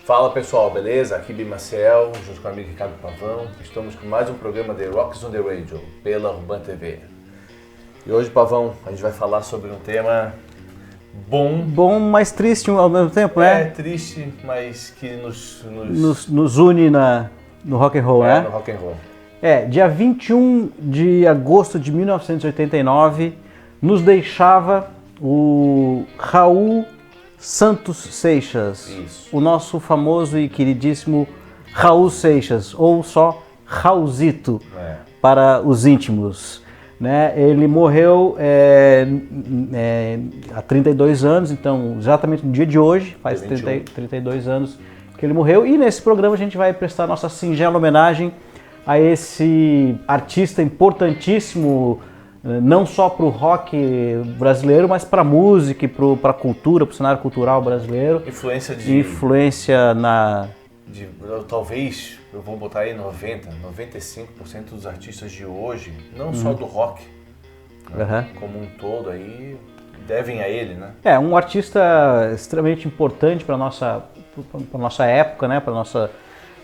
Fala pessoal, beleza? Aqui Bi Maciel, junto com o amigo Ricardo Pavão. Estamos com mais um programa The Rocks on the Radio, pela Urban TV. E hoje, Pavão, a gente vai falar sobre um tema bom, mas triste ao mesmo tempo, né? É, triste, mas que nos une no rock and roll, né? No rock and roll. Dia 21 de agosto de 1989, nos deixava o Raul Santos Seixas, Isso. O nosso famoso e queridíssimo Raul Seixas, ou só Raulzito para os íntimos. Né? Ele morreu há 32 anos, então exatamente no dia de hoje, faz 32 anos que ele morreu. E nesse programa a gente vai prestar nossa singela homenagem a esse artista importantíssimo, não só para o rock brasileiro, mas para a música, para a cultura, para o cenário cultural brasileiro. Influência na... talvez, eu vou botar aí 95% dos artistas de hoje, não só do rock, né, como um todo, aí devem a ele, né? Um artista extremamente importante para nossa época, né?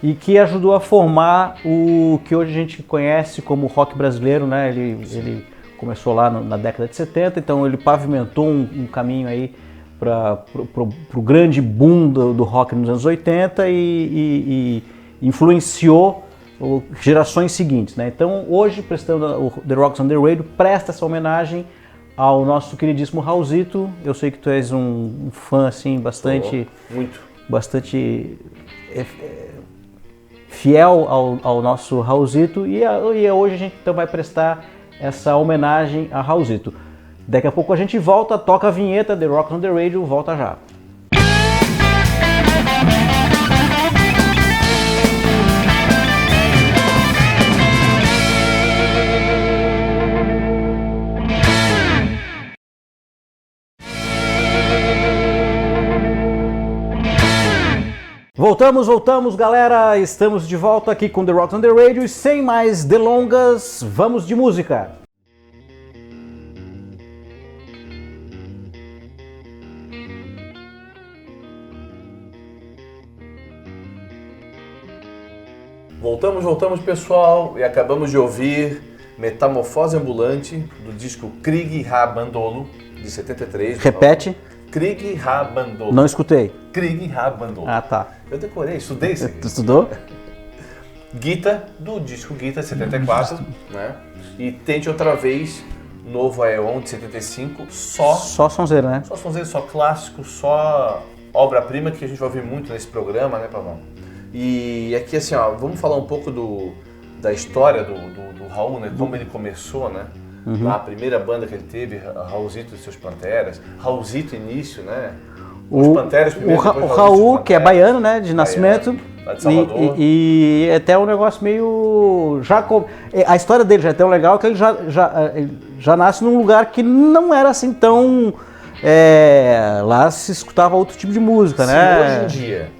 E que ajudou a formar o que hoje a gente conhece como rock brasileiro, né? Ele começou lá na década de 70, então ele pavimentou um caminho aí para o grande boom do rock nos anos 80 e influenciou gerações seguintes, né? Então hoje, prestando o The Rocks on the Radio, presta essa homenagem ao nosso queridíssimo Raulzito. Eu sei que tu és um fã assim, bastante fiel ao nosso Raulzito, e hoje a gente então vai prestar essa homenagem a Raulzito. Daqui a pouco a gente volta, toca a vinheta, The Rocks on the Radio, volta já. Voltamos galera, estamos de volta aqui com The Rocks on the Radio e sem mais delongas, vamos de música! Voltamos pessoal, e acabamos de ouvir Metamorfose Ambulante, do disco Krieg Rabandolo, de 73. Repete. Krieg Rabandolo. Não escutei. Krieg Rabandolo. Ah, tá. Eu decorei, estudei isso aqui. Tu estudou? Gita, do disco Gita, 74, né? E Tente Outra Vez, novo Aeon, de 75, Só sonzeiro, né? Só sonzeiro, só clássico, só obra-prima, que a gente vai ouvir muito nesse programa, né, Pavão? E aqui, assim, ó, vamos falar um pouco da história do Raul, né? Como ele começou, né? A primeira banda que ele teve, Raulzito e seus Panteras. Raulzito início, né? Os Panteras primeiro, o Raul, que é baiano, né? De nascimento. Lá de Salvador. E até um negócio meio... A história dele já é tão legal que ele já nasce num lugar que não era assim tão... lá se escutava outro tipo de música, né? Hoje em dia...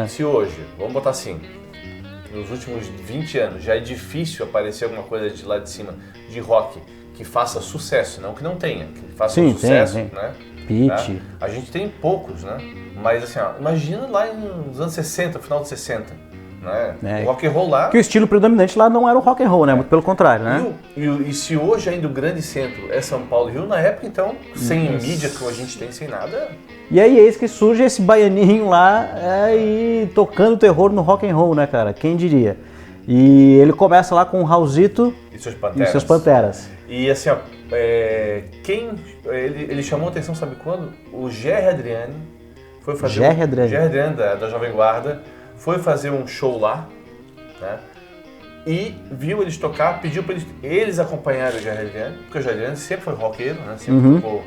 Se hoje, vamos botar assim, nos últimos 20 anos já é difícil aparecer alguma coisa de lá de cima, de rock, que faça sucesso, não que não tenha, que faça sucesso, tem. né? Pitch. Tá? A gente tem poucos, né? Mas assim, ó, imagina lá nos anos 60, final de 60, né? O rock and roll lá... Que o estilo predominante lá não era o rock and roll, né? Muito pelo contrário, né? E se hoje ainda o grande centro é São Paulo e Rio, na época então, sem mídia que a gente tem, sem nada... E aí eis que surge esse baianinho lá e tocando terror no rock and roll, né, cara? Quem diria? E ele começa lá com o Raulzito e seus Panteras. E assim, ó, ele chamou a atenção, sabe quando? O Gerry Adriani foi fazer... Gerry Adriani da Jovem Guarda foi fazer um show lá, né? E viu eles tocar, pediu para eles acompanharem o Gerry Adriani, porque o Gerry Adriani sempre foi roqueiro, né? Sempre tocou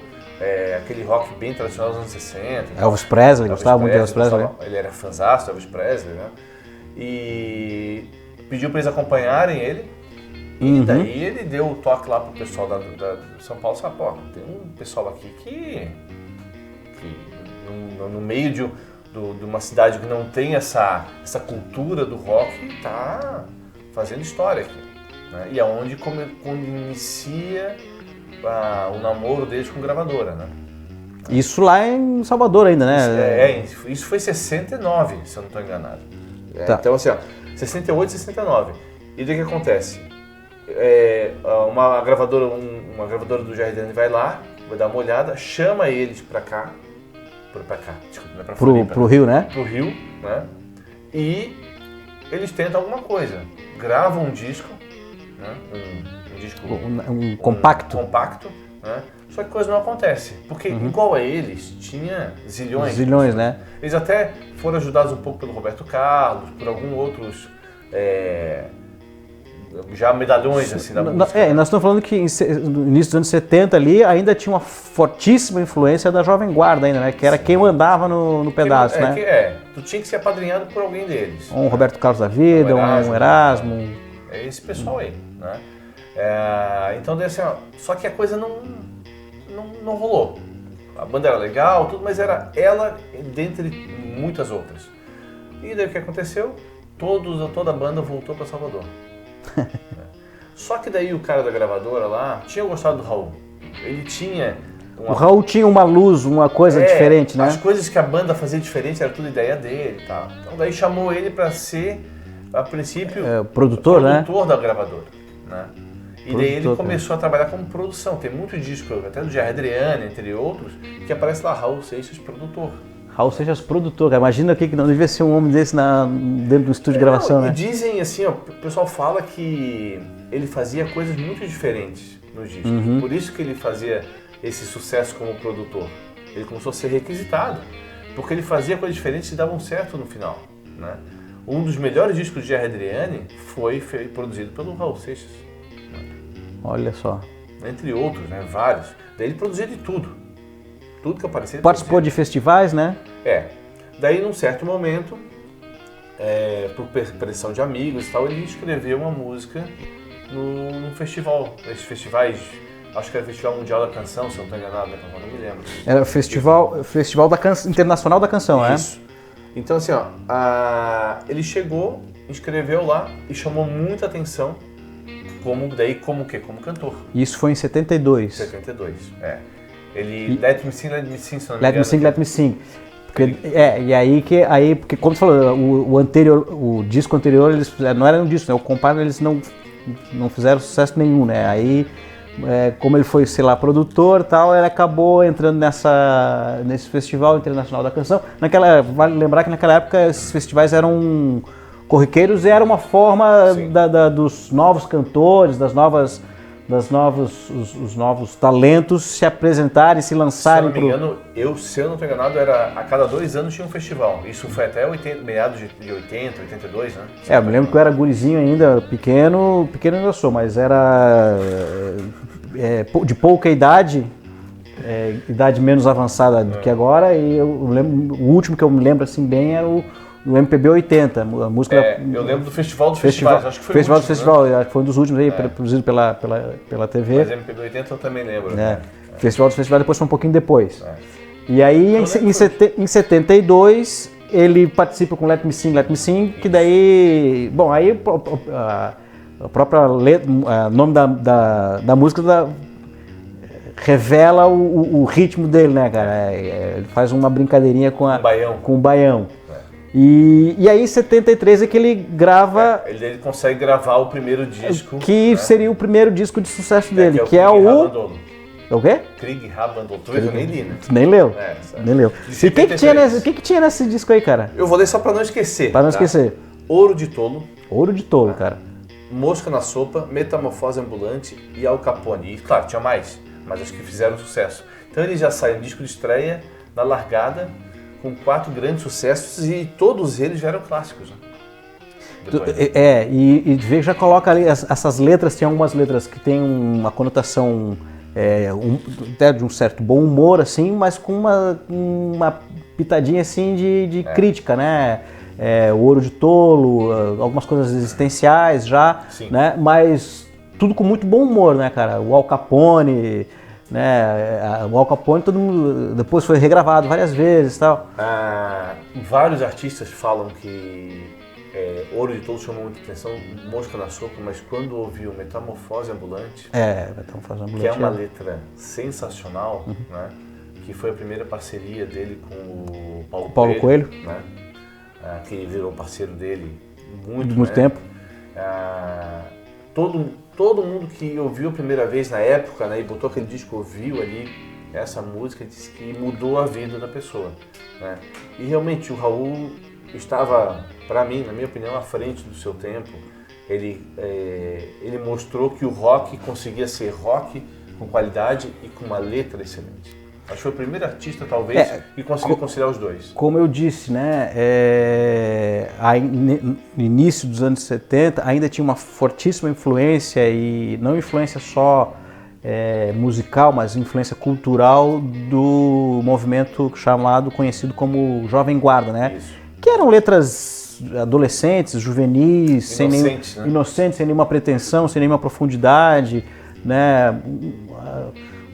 aquele rock bem tradicional dos anos 60. Elvis Presley, gostava muito de Elvis Presley. Ele era fãzaço do Elvis Presley, né? E pediu para eles acompanharem ele. E daí ele deu o toque lá pro pessoal da São Paulo, sabe, pô, tem um pessoal aqui que no meio de uma cidade que não tem essa cultura do rock, tá fazendo história aqui, né? E é onde quando inicia o namoro deles com gravadora, né? Isso lá em Salvador ainda, né? Isso foi em 69, se eu não estou enganado. Tá. Então assim, ó, 68, 69. E daí o que acontece? Uma gravadora do Jardim vai lá, vai dar uma olhada, chama eles pra cá, desculpa, não é pra Floripa, Pro Rio, né? pro Rio, né? E eles tentam alguma coisa, gravam um disco, né? Um disco, Um compacto. compacto, né? Só que coisa não acontece, porque igual a eles, tinha zilhões. Zilhões, né? Eles até foram ajudados um pouco pelo Roberto Carlos, por alguns outros já medalhões assim da música. Nós estamos falando que no início dos anos 70 ali ainda tinha uma fortíssima influência da Jovem Guarda ainda, né? Que era quem mandava no pedaço, né? Tu tinha que ser apadrinhado por alguém deles. Um Roberto Carlos da vida, um Erasmo. É esse pessoal aí, né? Então, assim, ó, só que a coisa não rolou. A banda era legal, tudo, mas era ela dentre muitas outras. E daí o que aconteceu? Toda a banda voltou para Salvador. Só que daí o cara da gravadora lá tinha gostado do Raul. Ele tinha... O Raul tinha uma luz, uma coisa diferente, né? As coisas que a banda fazia diferente era tudo ideia dele e tal. Então daí chamou ele para ser, a princípio, produtor, né? Produtor da gravadora, né? E daí ele começou a trabalhar como produção. Tem muito disco, até do Jerry Adriani, entre outros, que aparece lá, Raul Seixas, produtor. Raul Seixas, produtor, cara. Imagina que não devia ser um homem desse dentro do estúdio de gravação, né? E dizem assim, ó, o pessoal fala que ele fazia coisas muito diferentes nos discos. Por isso que ele fazia esse sucesso como produtor. Ele começou a ser requisitado, porque ele fazia coisas diferentes e davam certo no final, né? Um dos melhores discos de Jerry Adriani foi produzido pelo Raul Seixas. Olha só. Entre outros, né? Vários. Daí ele produzia de tudo. Tudo que aparecia. Participou de festivais, né? Daí, num certo momento, por pressão de amigos e tal, ele escreveu uma música num festival. Esses festivais, acho que era o Festival Mundial da Canção, se eu não estou enganado, não me lembro. Era o Festival Internacional da Canção, né? Isso. Então, assim, ó, ele chegou, escreveu lá e chamou muita atenção como cantor. Isso foi em 72. 72, Ele, Let Me Sing, Let Me Sing, se não me Let Me Sing, Let Me Sing. Porque, porque como você falou, o disco anterior, eles não era um disco, né? O compacto eles não fizeram sucesso nenhum, né? Aí, como ele foi, sei lá, produtor e tal, ele acabou entrando nesse Festival Internacional da Canção. Vale lembrar que naquela época esses festivais eram corriqueiros e era uma forma dos novos cantores, os novos talentos se apresentarem, se lançarem. Se eu não me engano, se eu não estou enganado, a cada 2 anos tinha um festival. Isso foi até meados de 80, 82, né? Eu me lembro que eu era gurizinho ainda, pequeno ainda sou, mas era de pouca idade, idade menos avançada do que agora, e eu lembro, o último que eu me lembro assim bem era o MPB 80, a música... eu lembro do Festival dos Festivais, acho que foi Festival o último, dos Festivais, acho que foi um dos últimos aí, produzido pela TV. Mas MPB 80 eu também lembro. Festival dos Festivais depois foi um pouquinho depois. E aí, em 72, ele participa com Let Me Sing, que daí... Bom, aí a própria nome da música revela o ritmo dele, né, cara? Ele faz uma brincadeirinha com o baião. E aí em 73 é que ele grava... Ele consegue gravar o primeiro disco. Que seria o primeiro disco de sucesso dele, que é o... É o quê? Krieg Rabandolo. Tu eu nem li, né? Tu nem leu. Nem leu. E o que tinha nesse disco aí, cara? Eu vou ler só pra não esquecer. Pra não esquecer. Ouro de Tolo. Ouro de Tolo, cara. Mosca na Sopa, Metamorfose Ambulante e Al Capone. E claro, tinha mais, mas acho que fizeram sucesso. Então ele já sai um disco de estreia na largada, com 4 grandes sucessos e todos eles já eram clássicos. Né? E vê, já coloca ali essas letras, tem algumas letras que tem uma conotação até de um certo bom humor, assim, mas com uma pitadinha assim de crítica, né? O Ouro de Tolo, algumas coisas existenciais já, né? Mas tudo com muito bom humor, né, cara? O Al Capone... Né? O Al Capone todo mundo, depois foi regravado várias vezes e tal. Vários artistas falam que Ouro de Tolo chamou muita atenção, Mosca na Sopa, mas quando ouviu Metamorfose Ambulante, Metamorfose Ambulante, que é uma letra sensacional, né? que foi a primeira parceria dele com o Paulo Coelho. Né? Que virou parceiro dele Muito né? tempo. Todo mundo que ouviu a primeira vez na época, né, e botou aquele disco, ouviu ali essa música, disse que mudou a vida da pessoa. Né? E realmente o Raul estava, para mim, na minha opinião, à frente do seu tempo. Ele mostrou que o rock conseguia ser rock com qualidade e com uma letra excelente. Acho que foi o primeiro artista, talvez, que conseguiu conciliar os dois. Como eu disse, né, no início dos anos 70 ainda tinha uma fortíssima influência, e não influência só musical, mas influência cultural do movimento conhecido como Jovem Guarda, né? Isso. Que eram letras adolescentes, juvenis, inocentes, sem nenhuma pretensão, sem nenhuma profundidade, né?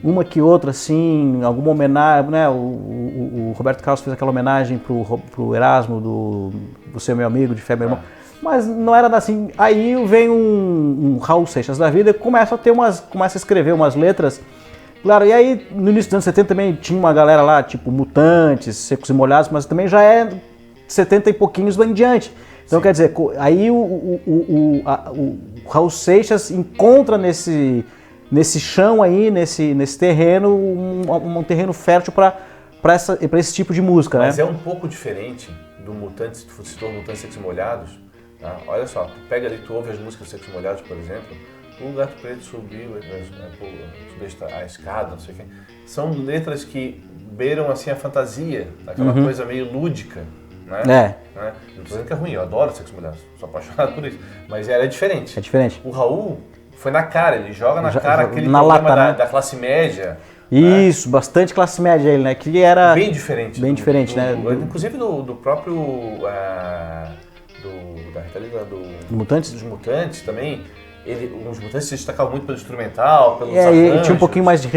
Uma que outra, assim, alguma homenagem, né? O Roberto Carlos fez aquela homenagem pro Erasmo, do Você é Meu Amigo, de Fé, Meu Irmão. Mas não era assim. Aí vem um Raul Seixas da vida e começa a escrever umas letras. Claro, e aí no início dos anos 70 também tinha uma galera lá, tipo Mutantes, Secos e Molhados, mas também já é 70 e pouquinhos em diante. Então, quer dizer, aí o Raul Seixas encontra nesse chão aí, nesse terreno, um terreno fértil para esse tipo de música, Mas né? é um pouco diferente do Mutantes, tu citou Mutantes Secos e Molhados. Tá? Olha só, tu pega ali, tu ouve as músicas dos Secos e Molhados, por exemplo, o Gato Preto subiu a escada, não sei o quê. São letras que beiram assim a fantasia, aquela coisa meio lúdica. Né? Não estou dizendo que é ruim, eu adoro Secos e Molhados, sou apaixonado por isso, mas é diferente. É diferente. O Raul foi na cara, ele joga na cara aquele na problema lata, né? da classe média. Isso, né? Bastante classe média ele, né? Que era bem diferente. Bem diferente, né? Inclusive do próprio da Rita Lee, Mutantes? Dos Mutantes também. Os Mutantes se destacavam muito pelo instrumental, pelos arranjos. Tinha um pouquinho mais de...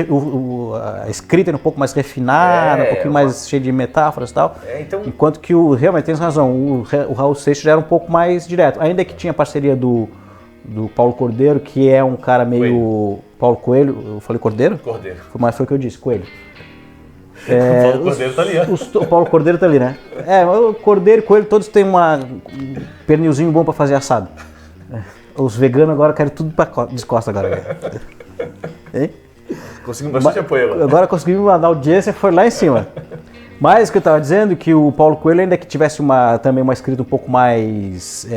a escrita era um pouco mais refinada, um pouquinho mais cheia de metáforas e tal. Então... Enquanto que realmente tem razão, o Raul Seixas já era um pouco mais direto. Ainda que tinha parceria do Paulo Cordeiro, que é um cara meio... Coelho. Paulo Coelho, eu falei Cordeiro? Cordeiro. Mas foi o que eu disse, Coelho. O Paulo Cordeiro tá ali, ó. O Paulo Cordeiro tá ali, né? O Cordeiro e Coelho todos têm um pernilzinho bom para fazer assado. Os veganos agora querem tudo para descosta agora. Conseguimos bastante apoio agora. Agora conseguimos mandar audiência, foi lá em cima. Mas o que eu estava dizendo, que o Paulo Coelho, ainda que tivesse também uma escrita um pouco mais...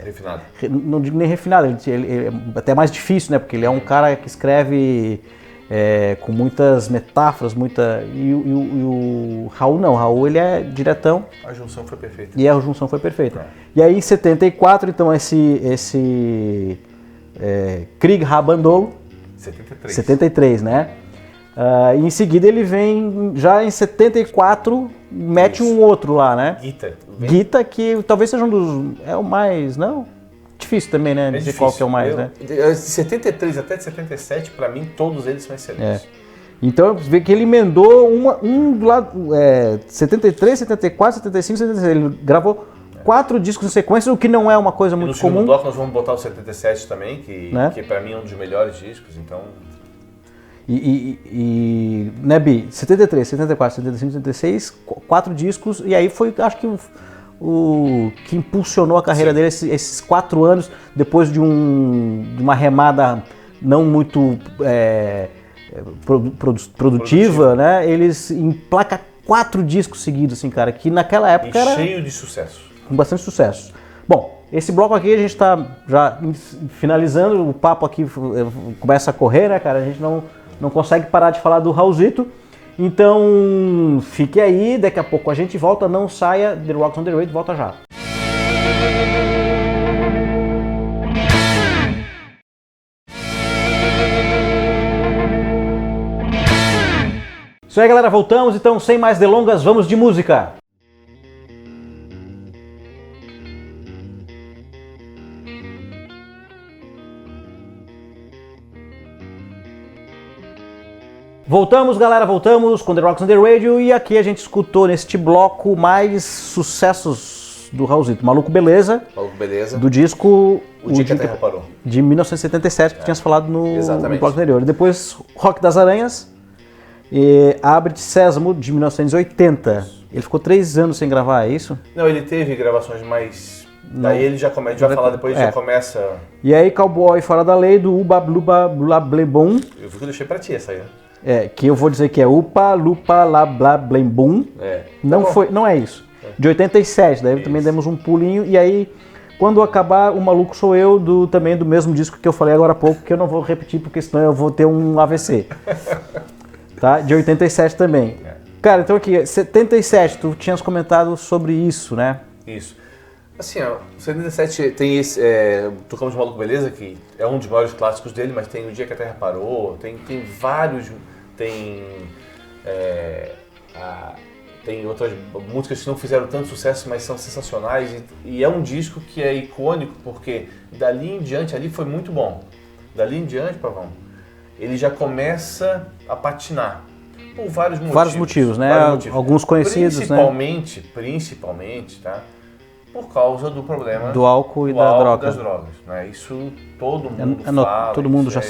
refinada. Não digo nem refinada, ele é até mais difícil, né? Porque ele é um cara que escreve com muitas metáforas, E o Raul não, o Raul ele é diretão. A junção foi perfeita. E a junção foi perfeita. E aí em 74, então, esse Krieg Rabandolo. 73, né? E em seguida ele vem, já em 74, mete um outro lá, né? Guita, que talvez seja um dos... É o mais, não? Difícil também, né? Dizer qual que é o mais, né? De 73 até de 77, pra mim, todos eles são excelentes. Então, você vê que ele emendou um do lado... 73, 74, 75, 76. Ele gravou 4 discos em sequência, o que não é uma coisa muito comum. No segundo bloco nós vamos botar o 77 também, que pra mim é um dos melhores discos, então... né, Bi? 73, 74, 75, 76, 4 discos, e aí foi, acho que o que impulsionou a carreira dele esses 4 anos, depois de uma remada não muito produtiva, né? Eles emplacam 4 discos seguidos, assim, cara, que naquela época era... cheio de sucesso. Com bastante sucesso. Bom, esse bloco aqui a gente está já finalizando, o papo aqui começa a correr, né, cara? A gente não consegue parar de falar do Raulzito. Então, fique aí, daqui a pouco a gente volta, não saia, The Rocks on the Radio, volta já. Isso aí, galera, voltamos, então, sem mais delongas, vamos de música. Voltamos, galera, voltamos com The Rocks on the Radio, e aqui a gente escutou neste bloco mais sucessos do Raulzito. Maluco Beleza, do disco O Dia que a Terra Parou, de 1977, que tinha falado no bloco anterior. Depois Rock das Aranhas, Abre-te Sésamo, de 1980. Ele ficou 3 anos sem gravar, é isso? Não, ele teve gravações mais... Daí ele já começa, a gente vai falar depois, já começa... E aí Cowboy Fora da Lei, do Uba Bluba Blá Blebum. Eu vi que eu deixei pra ti essa aí, né? Que eu vou dizer que é Upa Lupa Lá Blá Blembum. Não é isso. De 87, daí também demos um pulinho. E aí, quando acabar, O Maluco Sou Eu, também do mesmo disco que eu falei agora há pouco, que eu não vou repetir, porque senão eu vou ter um AVC. Tá? De 87 também. Cara, então aqui, 77, tu tinhas comentado sobre isso, né? Isso. Assim, ó, o 77 tem esse, Tocamos de Maluco Beleza, que é um dos maiores clássicos dele, mas tem O Dia que a Terra Parou, tem vários, tem outras músicas que não fizeram tanto sucesso, mas são sensacionais, e é um disco que é icônico, porque dali em diante, ali foi muito bom. Dali em diante, Pavão, ele já começa a patinar, por vários motivos. Vários motivos, né? Alguns conhecidos, Principalmente, tá? Por causa do problema do álcool e das drogas, né? Isso todo mundo fala. Todo mundo já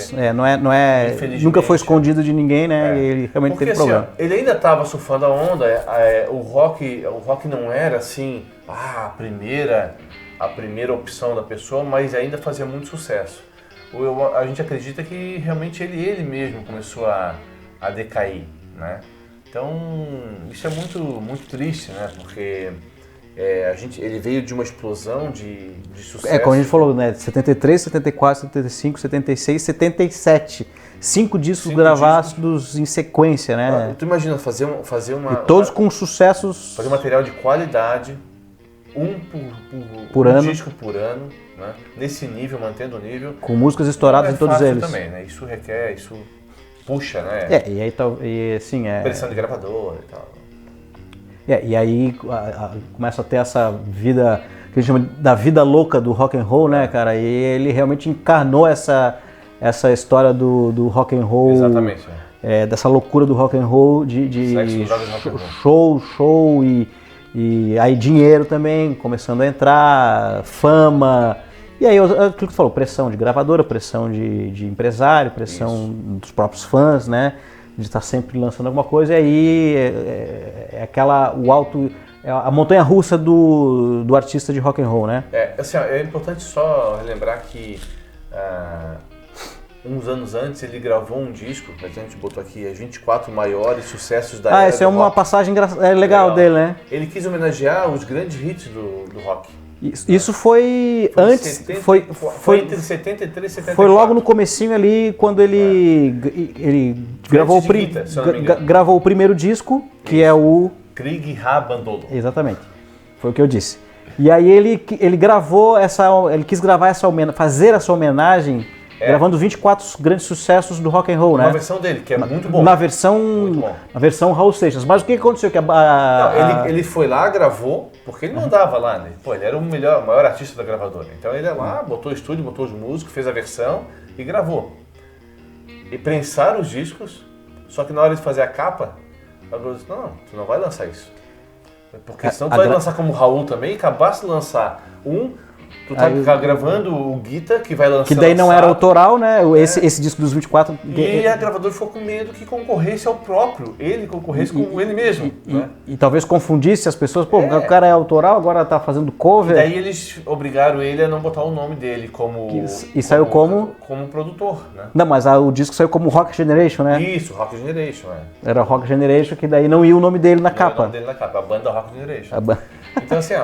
nunca foi escondido de ninguém, né? Ele realmente teve problema. Assim, ele ainda estava surfando a onda. O rock não era assim a primeira opção da pessoa, mas ainda fazia muito sucesso. A gente acredita que realmente ele mesmo começou a decair, né? Então isso é muito muito triste, né? Porque ele veio de uma explosão de sucesso. Como a gente falou, né? 73, 74, 75, 76, 77. 5 discos gravados em sequência, né? Tu imagina fazer uma... E todos com sucessos... Fazer material de qualidade, por ano. Disco por ano, né? Nesse nível, mantendo o nível. Com músicas estouradas em todos eles. Também, né? Isso puxa, né? E aí, assim... Pressão de gravador e tal. E aí começa a ter essa vida que a gente chama da vida louca do rock and roll, né, cara? E ele realmente encarnou essa história do rock and roll. Exatamente. Dessa loucura do rock and roll, de show e aí dinheiro também começando a entrar, fama. E aí, aquilo que tu falou, pressão de gravadora, pressão de empresário, pressão dos próprios fãs, né? De estar sempre lançando alguma coisa, e aí a montanha-russa do artista de rock and roll, né? É importante só relembrar que uns anos antes ele gravou um disco, a gente botou aqui as 24 maiores sucessos da era essa é uma rock. Passagem legal dele, né? Ele quis homenagear os grandes hits do rock. Isso foi antes, foi entre 73 e 74. Foi logo no comecinho ali, quando ele gravou o primeiro disco, que é o... Krieg Rabandolo. Exatamente, foi o que eu disse. E aí ele quis gravar fazer essa homenagem, gravando 24 grandes sucessos do rock and roll, né? Uma versão dele, que é muito bom. Na versão Raul Seixas. Mas o que aconteceu? Ele foi lá, gravou, porque ele mandava lá, né? Ele era o maior artista da gravadora. Então ele ia lá, botou o estúdio, botou os músicos, fez a versão e gravou. E prensaram os discos, só que na hora de fazer a capa, a gravadora disse, não, tu não vai lançar isso. Porque senão tu vai lançar como Raul também, e acabasse de lançar tu tá gravando o Guita, que vai lançar... Que daí não era autoral, né? Esse disco dos 24... E a gravadora ficou com medo que concorresse ao próprio. Ele concorresse com ele mesmo. E talvez confundisse as pessoas. Pô, o cara é autoral, agora tá fazendo cover. E daí eles obrigaram ele a não botar o nome dele como... E saiu como produtor, né? Não, mas o disco saiu como Rock Generation, né? Isso, Rock Generation, Era Rock Generation, que daí não ia o nome dele na capa. O nome dele na capa, a banda Rock Generation. Então assim,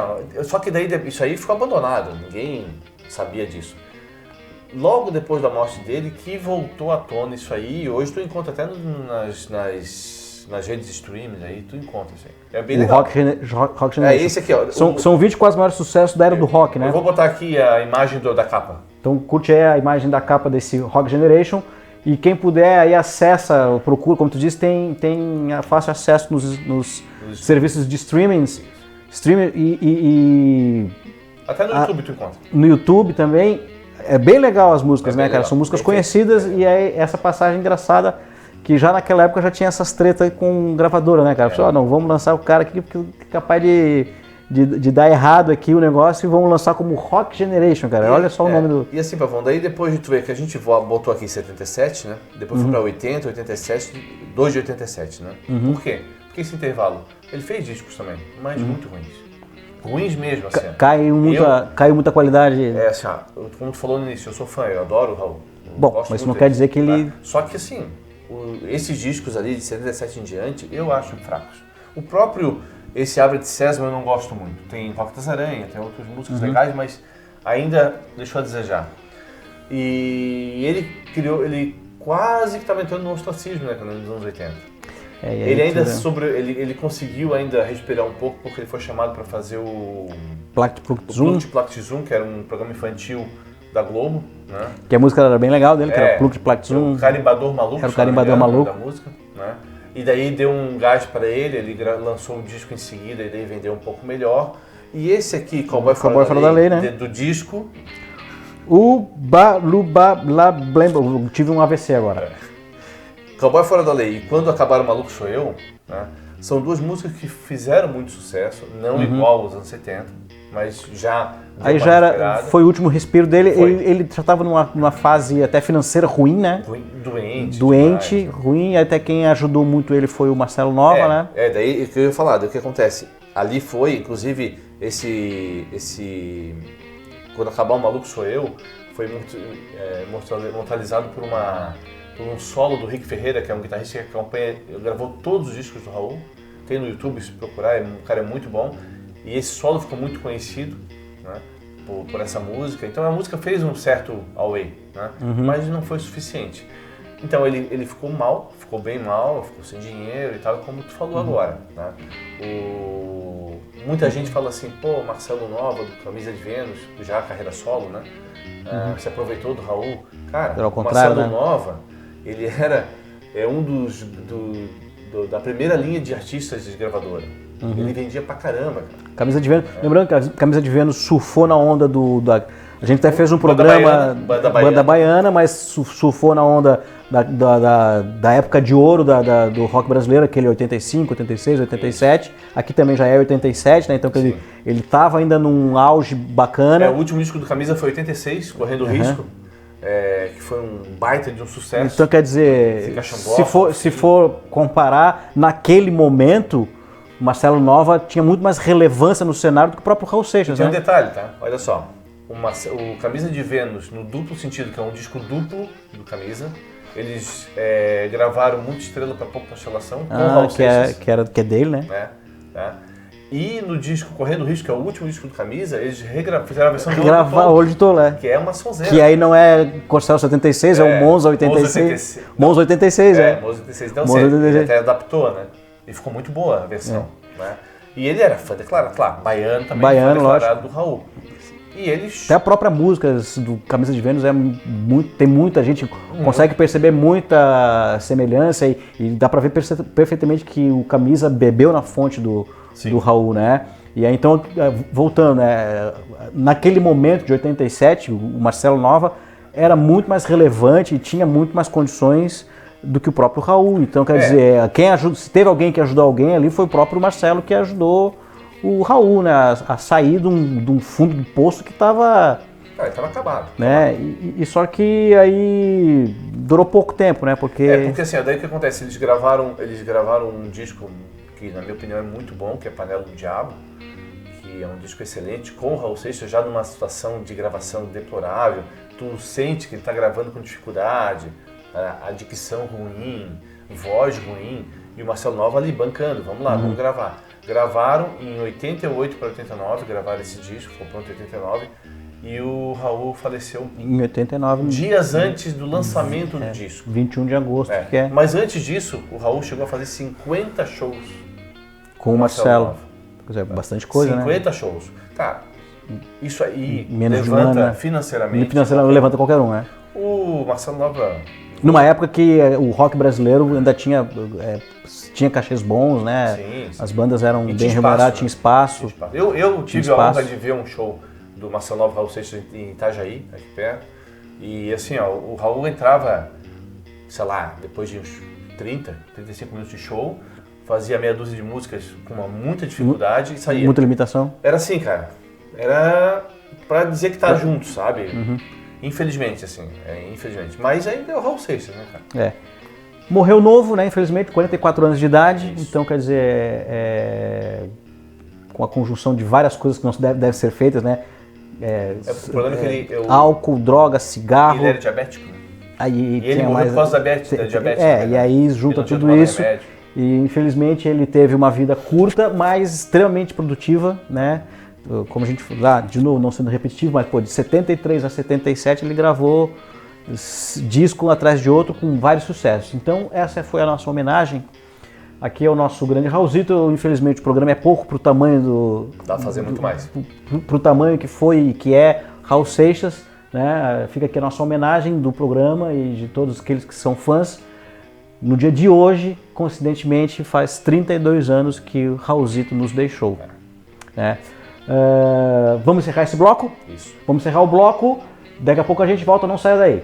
só que daí isso aí ficou abandonado, ninguém sabia disso. Logo depois da morte dele que voltou à tona isso aí, e hoje tu encontra até nas redes de streaming aí, tu encontra isso aí. É bem legal. Rock Generation. É esse aqui, ó. São 24 maiores sucessos da era do rock, né? Eu vou botar aqui a imagem da capa. Então curte aí a imagem da capa desse Rock Generation. E quem puder aí acessa, procura, como tu disse, tem fácil acesso nos serviços de streaming e até no YouTube tu encontra. No YouTube também. É bem legal as músicas, né, cara? Legal. São músicas conhecidas e aí essa passagem engraçada que já naquela época já tinha essas tretas com gravadora, né, cara? Não, vamos lançar o cara aqui porque é capaz de de dar errado aqui o negócio e vamos lançar como Rock Generation, cara. Olha só o nome do... E assim, Pavão, daí depois de tu ver que a gente botou aqui em 77, né? Depois foi pra 80, 87, 2 de 87, né? Por quê? Porque esse intervalo, ele fez discos também, mas muito ruins. Ruins mesmo, assim. Caiu muita qualidade. Assim, como tu falou no início, eu sou fã, eu adoro o Raul. Bom, mas isso não quer dizer que ele... Tá? Só que assim, esses discos ali de 77 em diante, eu acho fracos. O próprio, esse Abre de Sésamo eu não gosto muito. Tem Rock das Aranhas, tem outras músicas legais, mas ainda deixou a desejar. E ele quase que estava entrando no ostracismo, né, nos anos 80. Ele conseguiu ainda respirar um pouco porque ele foi chamado para fazer o Plukt Zoom, que era um programa infantil da Globo, né? Que a música era bem legal dele, que era o Plukt Zoom. O Carimbador Maluco. Era o Carimbador Maluco da música, né? E daí deu um gás para ele lançou um disco em seguida e daí vendeu um pouco melhor. E esse aqui, Cowboy Fora da Lei, né? Do disco. O tive um AVC agora. Cowboy Fora da Lei e Quando Acabar o Maluco Sou Eu, né, são duas músicas que fizeram muito sucesso, não igual aos anos 70, mas já... Aí já foi o último respiro dele, ele já estava numa fase até financeira ruim, né? Doente, ruim, até quem ajudou muito ele foi o Marcelo Nova, né? Daí que eu ia falar, daí o que acontece? Ali foi, inclusive, esse Quando Acabar o Maluco Sou Eu, foi mortalizado por um solo do Rick Ferreira, que é um guitarrista que gravou todos os discos do Raul. Tem no YouTube, se procurar, o cara é muito bom. E esse solo ficou muito conhecido, né, por essa música. Então a música fez um certo away, né, mas não foi suficiente. Então ele ficou mal, ficou bem mal, ficou sem dinheiro e tal, como tu falou agora. Né. Muita gente fala assim, pô, Marcelo Nova, do Camisa de Vênus, já a carreira solo, né, se aproveitou do Raul. Cara, o Marcelo Nova... Ele era da primeira linha de artistas de gravadora. Ele vendia pra caramba, cara. Camisa de Vênus. Lembrando que a Camisa de Vênus surfou na onda a gente até fez um programa Banda Baiana, mas surfou na onda da época de ouro do rock brasileiro, aquele 85, 86, 87. Isso. Aqui também já é 87, né? Então ele tava ainda num auge bacana. O último disco do Camisa foi 86, Correndo Risco. Que foi um baita de um sucesso. Então quer dizer, se for comparar, naquele momento, o Marcelo Nova tinha muito mais relevância no cenário do que o próprio Raul Seixas, né? Tem um detalhe, tá? Olha só, o Camisa de Vênus, no duplo sentido, que é um disco duplo do Camisa, eles gravaram Muita Estrela para Pouca Constelação com o Raul Seixas. Que é dele, né? Tá? E no disco Correndo Risco, que é o último disco do Camisa, eles fizeram a versão do Olho de Tolé. Que é uma sonzeira. Que aí não é Constelação 76, é o Monza 86. Monza 86, Monza 86. Então ele até adaptou, né? E ficou muito boa a versão. Né? E ele era fã declarado, claro, baiano também, fã declarado do Raul. E eles... Até a própria música do Camisa de Vênus tem muita gente, consegue perceber muita semelhança e dá pra ver perfeitamente que o Camisa bebeu na fonte do Raul, né? E aí, então, voltando, né? Naquele momento de 87, o Marcelo Nova era muito mais relevante e tinha muito mais condições do que o próprio Raul. Então, quer dizer, se teve alguém que ajudou alguém ali, foi o próprio Marcelo que ajudou o Raul, né? A sair de um fundo do poço que estava... Ele estava acabado. Né? E só que aí durou pouco tempo, né? Porque assim, daí o que acontece? Eles gravaram um disco que, na minha opinião, é muito bom, que é Panela do Diabo, que é um disco excelente, com o Raul Seixas já numa situação de gravação deplorável. Tu sente que ele está gravando com dificuldade, a dicção ruim, voz ruim, e o Marcelo Nova ali bancando, vamos lá, vamos gravar. Gravaram em 88 para 89, gravaram esse disco, ficou pronto em 89, e o Raul faleceu em 89, dias antes do lançamento do disco. 21 de agosto, que é. Mas antes disso, o Raul chegou a fazer 50 shows com o Marcelo. Quer dizer, bastante coisa, 50 shows. Cara, isso aí menos levanta financeiramente. Levanta qualquer um, né? O Marcelo Nova... Numa época que o rock brasileiro ainda tinha cachês bons, né? Sim. As bandas eram bem remuneradas, tinha espaço. Eu tive a honra de ver um show do Marcelo Nova Raul Seixas em Itajaí, aqui perto. E assim, o Raul entrava, sei lá, depois de uns 35 minutos de show, fazia meia dúzia de músicas com muita dificuldade e saía. Muita limitação? Era assim, cara. Era pra dizer que tá junto, sabe? Infelizmente, assim. Infelizmente. Mas ainda é o Raul Seixas, né, cara? Morreu novo, né? Infelizmente, 44 anos de idade. Isso. Então, quer dizer, com a conjunção de várias coisas que não devem ser feitas, né? O problema é que álcool, droga, cigarro. Ele era diabético, né? Aí e ele morreu por causa da diabetes. E aí junta tudo isso. Remédio. E infelizmente ele teve uma vida curta, mas extremamente produtiva, né? Como a gente falou, de novo, não sendo repetitivo, mas de 73 a 77 ele gravou disco atrás de outro com vários sucessos. Então essa foi a nossa homenagem. Aqui é o nosso grande Raulzito. Infelizmente o programa é pouco para o tamanho do... Dá pra fazer muito mais. Para o tamanho que foi e que é Raul Seixas, né? Fica aqui a nossa homenagem do programa e de todos aqueles que são fãs. No dia de hoje, coincidentemente, faz 32 anos que o Raulzito nos deixou. Né? Vamos encerrar esse bloco? Isso. Vamos encerrar o bloco. Daqui a pouco a gente volta, não saia daí.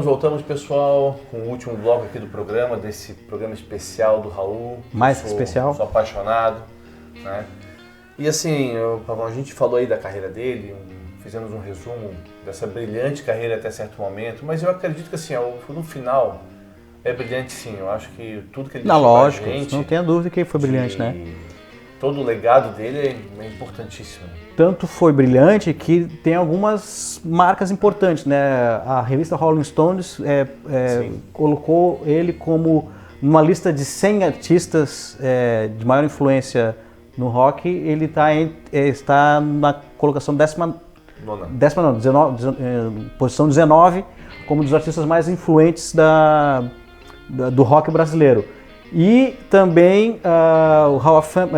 Voltamos, pessoal, com o último bloco aqui do programa, desse programa especial do Raul. Mais que especial. Sou apaixonado, né? E assim, Pavão, a gente falou aí da carreira dele, fizemos um resumo dessa brilhante carreira até certo momento, mas eu acredito que assim, no final é brilhante sim. Eu acho que tudo que ele deixou lógico, pra gente, não tenha dúvida que foi brilhante, né? Todo o legado dele é importantíssimo. Tanto foi brilhante que tem algumas marcas importantes, né? A revista Rolling Stones colocou ele como numa lista de 100 artistas de maior influência no rock. Ele está na colocação posição 19, como dos artistas mais influentes do rock brasileiro. E também o Hall of Fame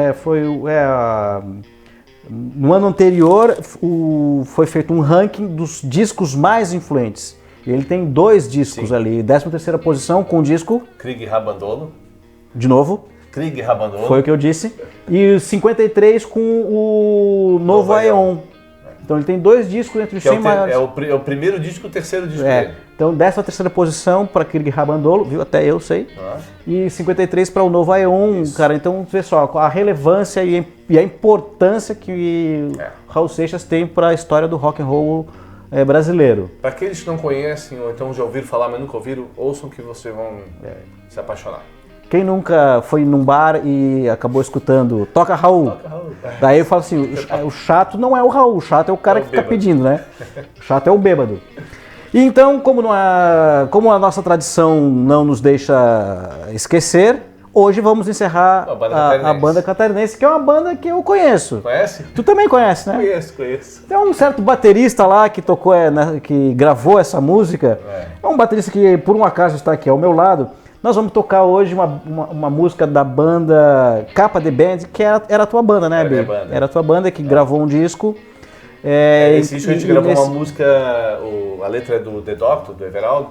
no ano anterior foi feito um ranking dos discos mais influentes. E ele tem 2 discos ali, 13ª posição com o disco Krieg Rabandolo. De novo. Krieg Rabandolo. Foi o que eu disse. E 53 com o Novo Aeon. Então ele tem 2 discos entre os 100 maiores. É o primeiro disco e o terceiro disco dele. Então 13ª posição para Krieg Rabandolo, viu? Até eu sei. E 53 para o Novo Aeon, cara. Então, pessoal, a relevância e a importância que Raul Seixas tem para a história do rock and roll brasileiro. Para aqueles que não conhecem ou então já ouviram falar, mas nunca ouviram, ouçam que vocês vão se apaixonar. Quem nunca foi num bar e acabou escutando Toca Raul? Toca Raul. Daí eu falo assim, o chato não é o Raul, o chato é o cara que fica pedindo, né? O chato é o bêbado. E então, como a nossa tradição não nos deixa esquecer, hoje vamos encerrar a banda catarinense, que é uma banda que eu conheço. Conhece? Tu também conhece, né? Conheço. Tem um certo baterista lá que tocou, que gravou essa música. É um baterista que por um acaso está aqui ao meu lado. Nós vamos tocar hoje uma música da banda Capa The Band, que era a tua banda, né, Bi? Era a tua banda que gravou um disco. Esse disco a gente gravou uma música, a letra é do The Doctor, do Everaldo,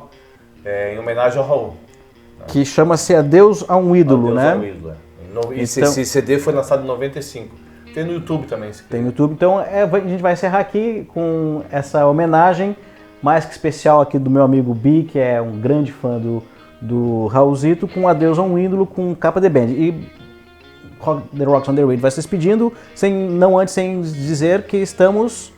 em homenagem ao Raul. Que chama-se Adeus a um Ídolo, né? Adeus a um Ídolo, Esse CD foi lançado em 95. Tem no YouTube também. Tem no YouTube. Então a gente vai encerrar aqui com essa homenagem mais que especial aqui do meu amigo Bi, que é um grande fã do Raulzito, com Adeus a um Ídolo, com Capa The Band. E The Rocks on the Radio vai se despedindo, sem dizer que estamos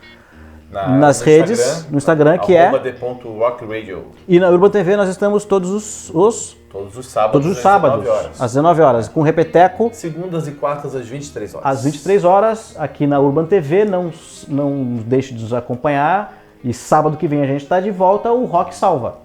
nas redes, no Instagram, que é @the.rockradio. E na Urban TV nós estamos todos os sábados às 19 horas, com repeteco. Segundas e quartas às 23 horas. Às 23 horas, aqui na Urban TV, não deixe de nos acompanhar. E sábado que vem a gente está de volta, o Rock Salva.